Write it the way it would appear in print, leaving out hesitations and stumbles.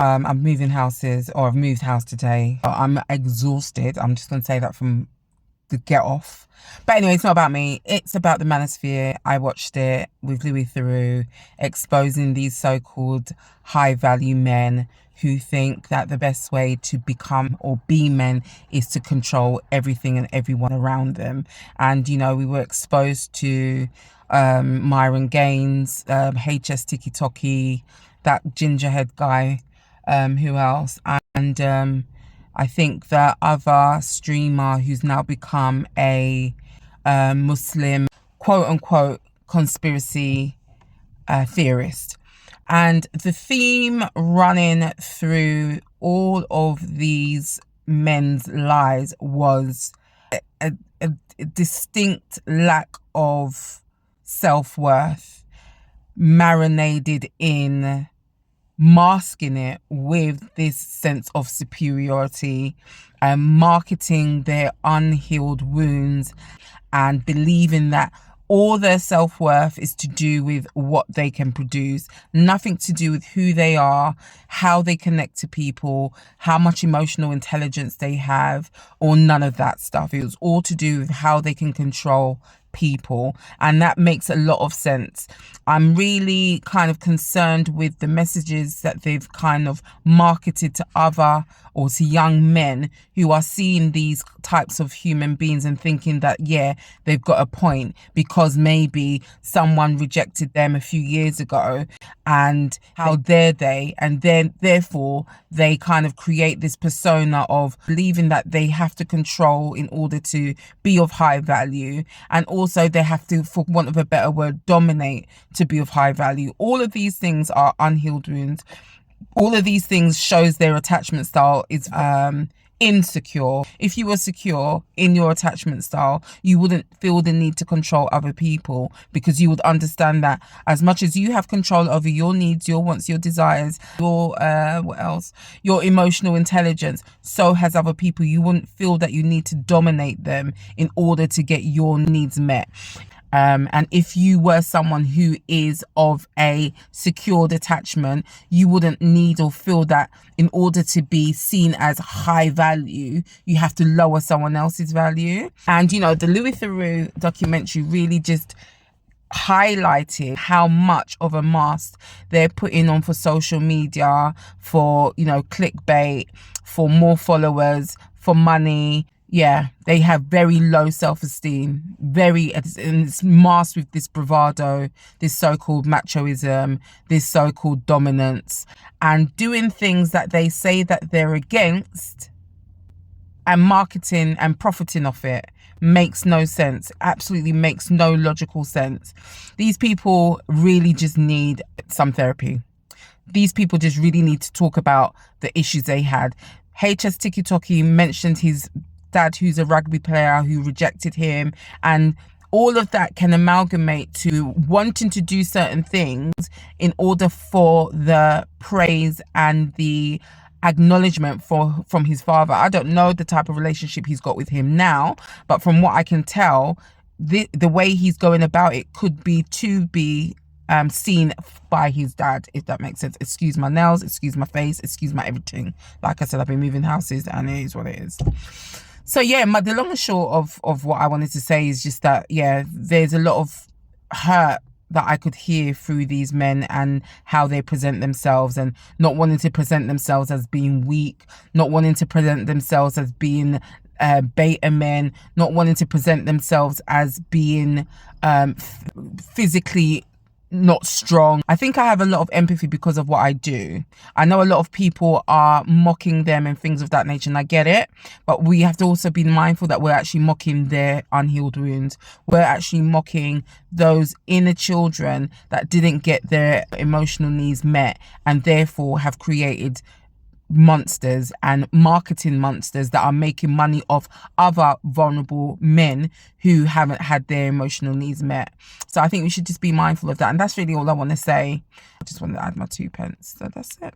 I'm moving houses, or I've moved house today. I'm exhausted. I'm just going to say that from the get off. But anyway, it's not about me. It's about the Manosphere. I watched it with Louis Theroux exposing these so-called high value men who think that the best way to become or be men is to control everything and everyone around them. And, you know, we were exposed to Myron Gaines, HS Tiki Toki, that gingerhead guy, who else? And I think the other streamer who's now become a Muslim, quote unquote, conspiracy theorist. And the theme running through all of these men's lives was a distinct lack of self-worth, marinated in masking it with this sense of superiority and marketing their unhealed wounds and believing that all their self-worth is to do with what they can produce, nothing to do with who they are, how they connect to people, how much emotional intelligence they have, or none of that stuff. It was all to do with how they can control people, and that makes a lot of sense. I'm really kind of concerned with the messages that they've kind of marketed to other or to young men who are seeing these types of human beings and thinking that, yeah, they've got a point because maybe someone rejected them a few years ago, and how dare they, and then therefore they kind of create this persona of believing that they have to control in order to be of high value, and also they have to, for want of a better word, dominate to be of high value. All of these things are unhealed wounds. All of these things shows their attachment style is insecure. If you were secure in your attachment style, you wouldn't feel the need to control other people, because you would understand that as much as you have control over your needs, your wants, your desires, your your emotional intelligence, so has other people. You wouldn't feel that you need to dominate them in order to get your needs met. And if you were someone who is of a secured attachment, you wouldn't need or feel that in order to be seen as high value, you have to lower someone else's value. And, you know, the Louis Theroux documentary really just highlighted how much of a mask they're putting on for social media, for, you know, clickbait, for more followers, for money. Yeah, they have very low self-esteem, and it's masked with this bravado, this so-called machoism, this so-called dominance, and doing things that they say that they're against and marketing and profiting off it makes no sense. Absolutely makes no logical sense. These people really just need some therapy. These people just really need to talk about the issues they had. HS Tiki Toki mentioned his dad, who's a rugby player, who rejected him, and all of that can amalgamate to wanting to do certain things in order for the praise and the acknowledgement from his father. I don't know the type of relationship he's got with him now, but from what I can tell, the way he's going about it could be to be seen by his dad, if that makes sense. Excuse my nails, excuse my face, excuse my everything. Like I said, I've been moving houses and it is what it is. So yeah, the long and short of what I wanted to say is just that, yeah, there's a lot of hurt that I could hear through these men and how they present themselves, and not wanting to present themselves as being weak, not wanting to present themselves as being beta men, not wanting to present themselves as being physically not strong. I think I have a lot of empathy because of what I do. I know a lot of people are mocking them and things of that nature, and I get it, but we have to also be mindful that we're actually mocking their unhealed wounds. We're actually mocking those inner children that didn't get their emotional needs met, and therefore have created monsters and marketing monsters that are making money off other vulnerable men who haven't had their emotional needs met. So I think we should just be mindful of that, and that's really all I want to say. I just wanted to add my 2 pence, so that's it.